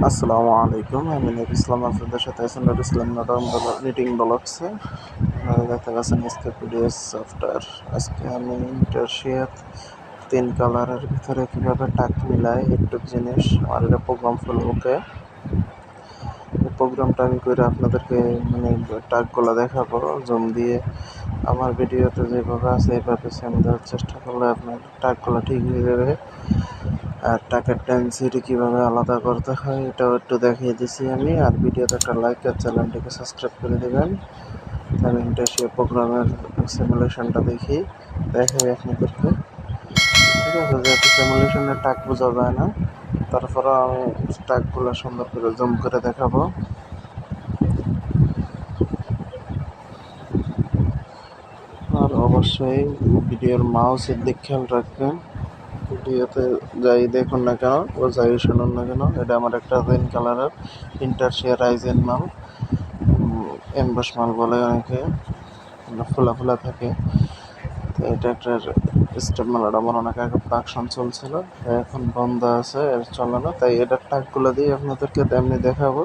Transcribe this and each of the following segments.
আসসালামু আলাইকুম, আমি নুর ইসলাম। আপনাদের সাথে আছি নুর ইসলাম নিটিং ব্লগসে। আপনারা দেখতে পাচ্ছেন স্কেপিডিয়াস সফটওয়্যার। আজকে আমি ইন্টারশিয়ার 3 কালারের ভিতরে কীভাবে টাক মিলায় একটু জিনিস আর এটা প্রোগ্রাম ফুল ওকে। এই প্রোগ্রামটা আমি করে আপনাদেরকে টাকগুলো দেখাবো জুম দিয়ে। আমার ভিডিওতে যেভাবে আছে এইভাবে সেম দেওয়ার চেষ্টা করলে আপনার টাকগুলো ঠিক হয়ে যাবে। আর টাকার ডেনসিটি কীভাবে আলাদা করতে হয় এটাও একটু দেখিয়ে দিছি আমি। আর ভিডিওতে একটা লাইক আর চ্যানেলটিকে সাবস্ক্রাইব করে দেবেন। আমি ইন্টারশিপ প্রোগ্রামের সিমুলেশনটা দেখাই আপনাদেরকে। ঠিক আছে, যেহেতু সিমুলেশনের টাক বোঝা যায় না, তারপরে আমি টাকগুলো সুন্দর করে জুম করে দেখাবো। আর অবশ্যই ভিডিওর মাউসের দিক খেয়াল রাখবেন। ভিডিওতে যাই দেখুন না কেন ও যাই শুনুন না কেন, এটা আমার একটা গ্রিন কালারের ইন্টারশিয়ার রাইজেন মাল। এমবস মাল বলে অনেকে, ফোলা ফোলা থাকে। তো এটা একটা স্টেপ মালাটা আমার অনেক আগে প্রোডাকশন চলছিল, এখন বন্ধ আছে, এর চলে না। তাই এটার টাকগুলো দিয়ে আপনাদেরকে তেমনি দেখাবো।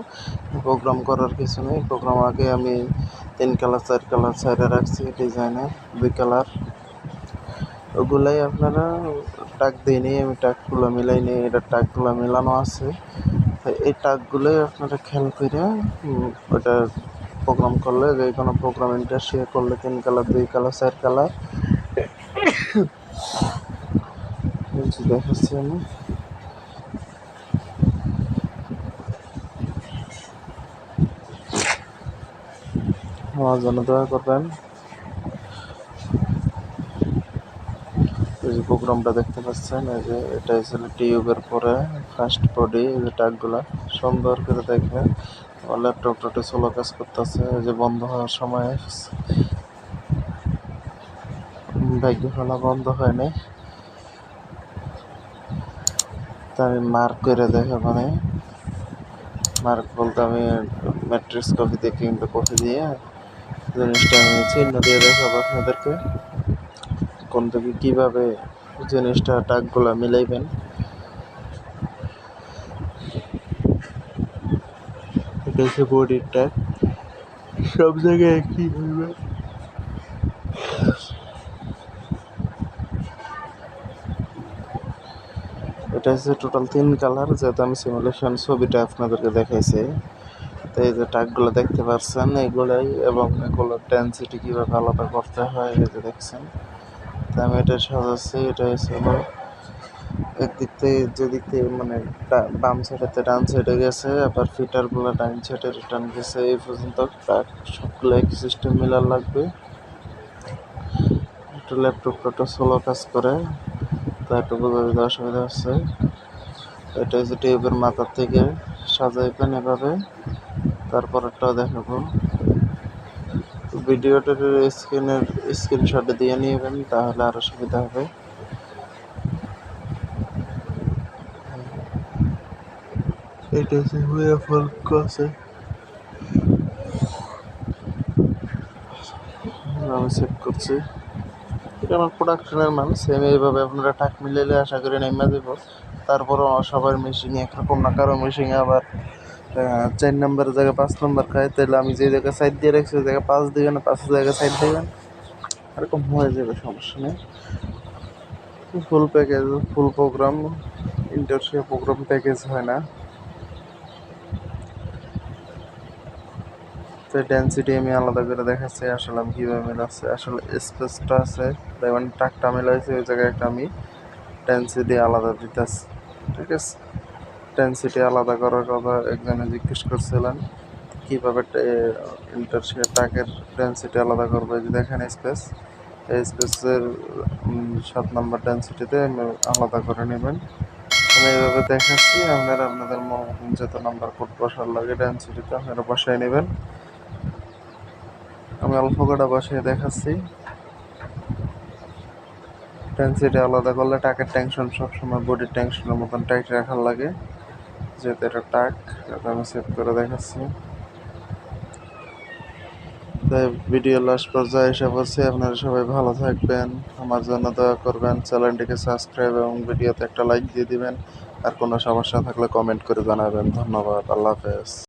প্রোগ্রাম করার কিছু নেই। প্রোগ্রাম আগে আমি 3 কালার 4 কালার সাইডে রাখছি ডিজাইনের 2 কালার। ওগুলাই আপনারা টাক দিয়ে নিয়ে আমি টাকগুলো মিলাই নিই। এটার টাকগুলো মেলানো আছে। এই টাকগুলোই আপনারা খেয়াল করে ওটা প্রোগ্রাম করলে, যে কোনো প্রোগ্রাম ইন্টারশিয়ার করলে 3 কালার 2 কালার 4 কালার দেখাচ্ছি আমি। আমার জন্য দোয়া করবেন। এই যে প্রোগ্রামটা দেখতে পাচ্ছেন, এই যে এটা হচ্ছে টিউবের পরে ফার্স্ট বডি। এই যে টাকগুলা সুন্দর করে দেখবেন। আমার ল্যাপটপটা একটু স্লো কাজ করতেছে, এই যে বন্ধ হওয়ার সময় ভাগ্য ফেলা বন্ধ হয়নি। তা আমি মার্ক করে দেখে মার্ক বলতে আমি ম্যাট্রিক্স কপি দিয়ে কিংবা কপি দিয়ে জিনিসটা আমি চিহ্ন দিয়ে দেখাবো আপনাদেরকে কোন থেকে কীভাবে জিনিসটা টাকগুলা মিলাইবেন। এটা হচ্ছে বডির টাক, সব জায়গায় একই হইবে। এটা হচ্ছে টোটাল 3 কালার, যেহেতু আমি সিমুলেশন ছবিটা আপনাদেরকে দেখাইছি। তো এই যে টাকগুলো দেখতে পাচ্ছেন এইগুলাই, এবং এগুলোর ডেনসিটি কীভাবে আলাদা করতে হয় এই যে দেখছেন। তো আমি এটা সাজাচ্ছি। এটা হচ্ছে একদিক থেকে যেদিক থেকে বাম সাইডেতে ডান সাইডে গেছে, আবার ফিটারগুলো ডান সাইডে রিটার্ন গেছে। এই পর্যন্ত টাক সবগুলো একই সিস্টেম মিলার লাগবে। একটু ল্যাপটপটা একটু স্লো কাজ করে, তা একটু বোঝা দিতে অসুবিধা হচ্ছে। এটা হচ্ছে টিউবের মাথার থেকে সাজাইবেন এভাবে। তারপরেরটাও দেখাবো। ভিডিওটার স্ক্রিনশট দিয়ে নিবেন, তাহলে আরও সুবিধা হবে। এটা হচ্ছে হুইয়া ফল আছে, আমি চেক করছি। এটা আমার প্রোডাকশনের মাল। সেম এইভাবে আপনারা টাক মিলাইলে আশা করি নেমে দেব। তারপরও সবার মেশিনে একরকম না, কারো মেশিনে আবার 4 নম্বরের জায়গায় 5 নম্বর খায়। তাহলে আমি যে জায়গায় সাইড দিয়ে রাখছি ওই জায়গায় 5 দিবেন, 5 জায়গায় সাইড দিবেন, এরকম হয়ে যাবে, সমস্যা নেই। ফুল প্যাকেজ, ফুল প্রোগ্রাম ইন্টারশিপ প্রোগ্রাম প্যাকেজ হয় না। তো ডেন্সিটি আমি আলাদা করে দেখাচ্ছি আসলে আমি কীভাবে মেলাচ্ছি। আসলে স্পেসটা আছে, যেমন টাকটা মেলাইছি ওই জায়গায় একটা আমি ডেন্সিটি আলাদা দিতেছি। ঠিক আছে, ডেন্সিটি আলাদা করার কথা একজনে জিজ্ঞেস করছিলেন কীভাবে ইন্টারশিপ টাকের ডেন্সিটি আলাদা করবো। যে দেখেন স্পেস, এই স্পেসের 7 নম্বর ডেন্সিটিতে আলাদা করে নেবেন। আমি এইভাবে দেখাচ্ছি, আপনারা আপনাদের যত নাম্বার কোড বসার লাগে ডেন্সিটিতে আপনারা বসাই নেবেন। আমি অল্প কটা বসিয়ে দেখাচ্ছি। ডেন্সিটি আলাদা করলে টাকের টেনশন সবসময় বডির টেনশনের মতন টাইট রাখার লাগে, যেহেতু এটা টাক। এটা আমি সেভ করে দেখাচ্ছি। তাই ভিডিও লাস্ট পর্যায়ে এসে বলছি, আপনারা সবাই ভালো থাকবেন, আমার জন্য দোয়া করবেন, চ্যানেলটিকে সাবস্ক্রাইব এবং ভিডিওতে একটা লাইক দিয়ে দিবেন। আর কোনো সমস্যা থাকলে কমেন্ট করে জানাবেন। ধন্যবাদ, আল্লাহ হাফেজ।